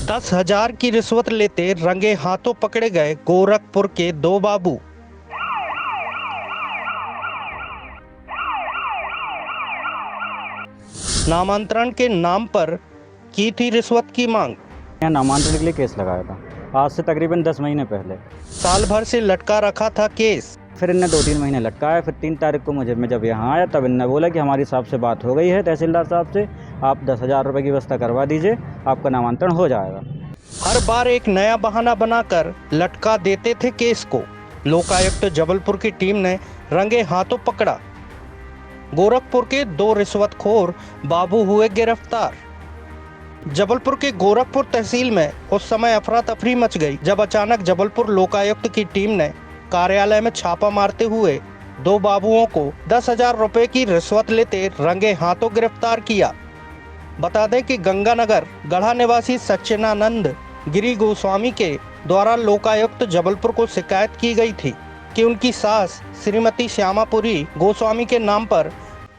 10,000 की रिश्वत लेते रंगे हाथों पकड़े गए गोरखपुर के दो बाबू। नामांतरण के नाम पर की थी रिश्वत की मांग। नामांतरण के लिए केस लगाया था आज से तकरीबन 10 महीने पहले। साल भर से लटका रखा था केस। फिर इनने 2-3 महीने लटकाया। फिर 3 तारीख को मैं जब यहाँ आया तब इनने बोला कि हमारी साहब से बात हो गई है तहसीलदार साहब से, आप 10,000 रुपये की व्यवस्था करवा दीजिए, आपका नामांतरण हो जाएगा। हर बार एक नया बहाना बनाकर लटका देते थे केस को। लोकायुक्त जबलपुर की टीम ने रंगे हाथों पकड़ा। गोरखपुर के दो रिश्वतखोर बाबू हुए गिरफ्तार। जबलपुर के गोरखपुर तहसील में उस समय अफरा तफरी मच गई जब अचानक जबलपुर लोकायुक्त की टीम ने कार्यालय में छापा मारते हुए दो बाबुओं को 10,000 रुपए की रिश्वत लेते रंगे हाथों गिरफ्तार किया। बता दें कि गंगानगर गढ़ा निवासी सच्चिदानंद गिरी गोस्वामी के द्वारा लोकायुक्त जबलपुर को शिकायत की गई थी कि उनकी सास श्रीमती श्यामापुरी गोस्वामी के नाम पर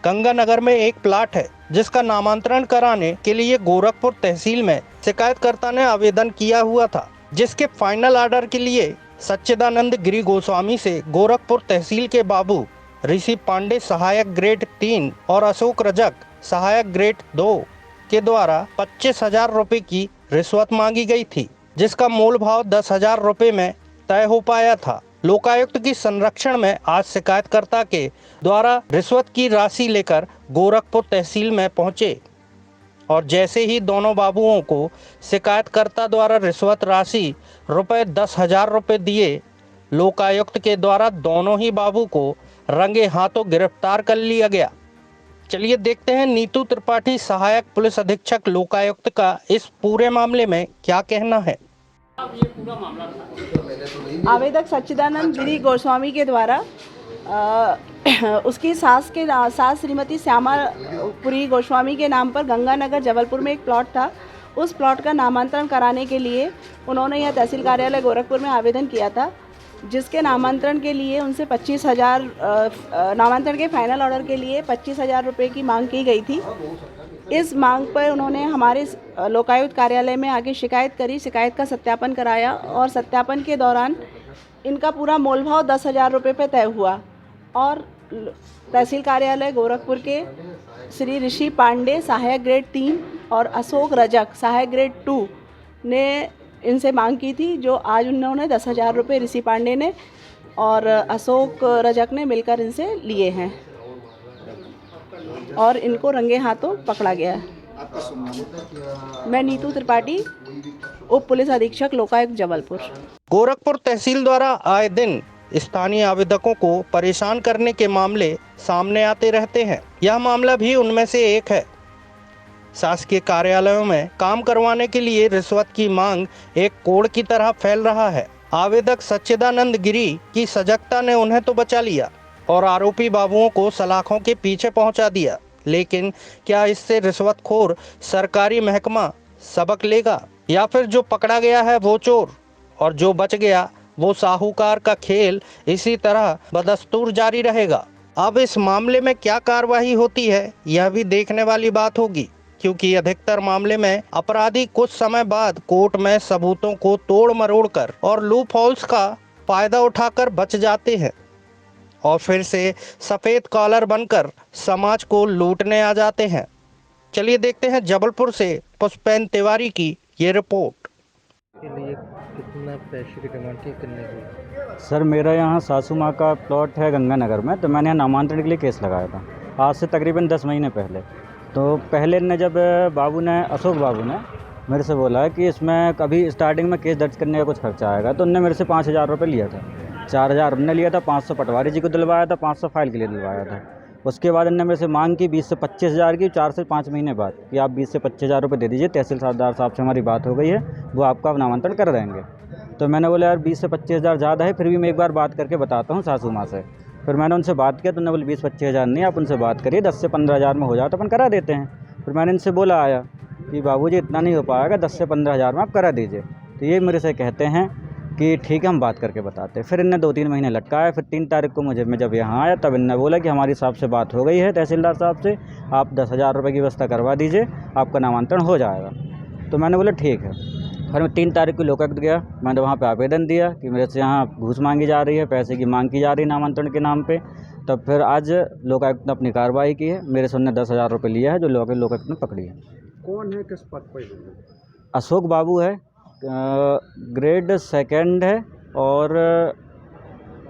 गंगानगर में एक प्लाट है जिसका नामांतरण कराने के लिए गोरखपुर तहसील में शिकायतकर्ता ने आवेदन किया हुआ था, जिसके फाइनल ऑर्डर के लिए सच्चिदानंद गिरी गोस्वामी से गोरखपुर तहसील के बाबू ऋषि पांडे सहायक ग्रेड 3 और अशोक रजक सहायक ग्रेड 2 के द्वारा 25,000 रुपए की रिश्वत मांगी गई थी, जिसका मूल भाव 10,000 रुपए में तय हो पाया था। लोकायुक्त की संरक्षण में आज शिकायतकर्ता के द्वारा रिश्वत की राशि लेकर गोरखपुर तहसील में पहुंचे और जैसे ही दोनों बाबुओं को शिकायतकर्ता द्वारा रिश्वत राशि रुपए 10,000 रुपए दिए, लोकायुक्त के द्वारा दोनों ही बाबू को रंगे हाथों गिरफ्तार कर लिया गया। चलिए देखते हैं नीतू त्रिपाठी सहायक पुलिस अधीक्षक लोकायुक्त का इस पूरे मामले में क्या कहना है। आवेदक सच्चिदानंद गिरी गोस्वामी के द्वारा उसकी सास श्रीमती श्यामापुरी गोस्वामी के नाम पर गंगानगर जबलपुर में एक प्लॉट था। उस प्लॉट का नामांतरण कराने के लिए उन्होंने यह तहसील कार्यालय गोरखपुर में आवेदन किया था, जिसके नामांतरण के लिए उनसे 25,000 नामांतरण के फाइनल ऑर्डर के लिए 25,000 रुपये की मांग की गई थी। इस मांग पर उन्होंने हमारे लोकायुक्त कार्यालय में आके शिकायत करी, शिकायत का सत्यापन कराया और सत्यापन के दौरान इनका पूरा मोल भाव 10,000 रुपये पे तय हुआ और तहसील कार्यालय गोरखपुर के श्री ऋषि पांडे सहायक ग्रेड 3 और अशोक रजक सहायक ग्रेड 2 ने इनसे मांग की थी, जो आज उन्होंने 10,000 रुपये ऋषि पांडे ने और अशोक रजक ने मिलकर इनसे लिए हैं और इनको रंगे हाथों पकड़ा गया है। मैं नीतू त्रिपाठी, उप पुलिस अधीक्षक लोकायुक्त जबलपुर। गोरखपुर तहसील द्वारा आए दिन स्थानीय आवेदकों को परेशान करने के मामले सामने आते रहते हैं। यह मामला भी उनमें से एक है। शासकीय कार्यालयों में काम करवाने के लिए रिश्वत की मांग एक कोड़ की तरह फैल रहा है। आवेदक सच्चिदानंद गिरी की सजगता ने उन्हें तो बचा लिया और आरोपी बाबुओं को सलाखों के पीछे पहुंचा दिया, लेकिन क्या इससे रिश्वतखोर सरकारी महकमा सबक लेगा या फिर जो पकड़ा गया है वो चोर और जो बच गया वो साहूकार का खेल इसी तरह बदस्तूर जारी रहेगा। अब इस मामले में क्या कार्रवाई होती है यह भी देखने वाली बात होगी, क्योंकि अधिकतर मामले में अपराधी कुछ समय बाद कोर्ट में सबूतों को तोड़ मरोड़ कर और लूप होल्स का फायदा उठाकर बच जाते हैं और फिर से सफेद कॉलर बनकर समाज को लूटने आ जाते हैं। चलिए देखते हैं जबलपुर से पुष्पेन तिवारी की ये रिपोर्ट। के लिए कितना पैसे की डिमांड थी, कितने की? सर मेरा यहाँ सासू माँ का प्लॉट है गंगानगर में, तो मैंने यहाँ नामांतरण के लिए केस लगाया था आज से तकरीबन 10 महीने पहले। तो पहले ने जब अशोक बाबू ने मेरे से बोला कि इसमें कभी स्टार्टिंग में केस दर्ज करने का कुछ खर्चा आएगा, तो उनने मेरे से 5,000 रुपये लिया था। 4,000 हमने लिया था, 500 पटवारी जी को दिलवाया था, 500 फाइल के लिए दिलवाया था। उसके बाद इन्होंने मेरे से मांग की 20 से 25,000 की 4 से 5 महीने बाद कि आप 20 से 25,000 रुपये दे दीजिए, तहसीलदार साहब से हमारी बात हो गई है, वो आपका नामांतरण कर देंगे। तो मैंने बोला यार 20 से 25,000 ज़्यादा है, फिर भी मैं एक बार बात करके बताता हूँ सासू माँ से। फिर मैंने उनसे बात किया तो उन्होंने बोले 20-25,000 नहीं, आप उनसे बात करिए, 10 से 15,000 में हो जाए तो अपन करा देते हैं। फिर मैंने इनसे बोला आया कि बाबूजी इतना नहीं हो पाएगा, 10 से 15,000 में आप करा दीजिए। तो ये मेरे से कहते हैं कि ठीक है हम बात करके बताते हैं। फिर इनने 2-3 महीने लटकाया। फिर 3 तारीख को मैं जब यहाँ आया तब इनने बोला कि हमारी साहब से बात हो गई है तहसीलदार साहब से, आप 10,000 रुपये की व्यवस्था करवा दीजिए, आपका नामांतरण हो जाएगा। तो मैंने बोला ठीक है। फिर मैं 3 तारीख को लोकायुक्त गया, मैंने वहाँ पे आवेदन दिया कि मेरे से यहाँ घूस मांगी जा रही है, पैसे की मांग की जा रही है नामांतरण के नाम पे। तब फिर आज लोकायुक्त ने अपनी कार्रवाई की है, मेरे से उन्होंने 10,000 रुपये लिया है, जो लोकायुक्त ने पकड़ी है। कौन है, किस पद पर? अशोक बाबू है, ग्रेड 2 है, और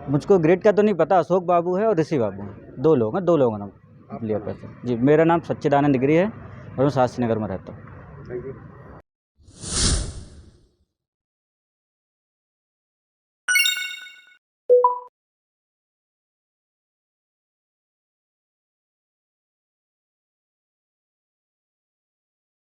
मुझको ग्रेड का तो नहीं पता। अशोक बाबू है और ऋषि बाबू है, 2 लोग हैं, 2 लोगों ने लिया पैसे। जी, मेरा नाम सच्चिदानंद गिरी है और मैं शास्त्री नगर में रहता हूँ। Thank you.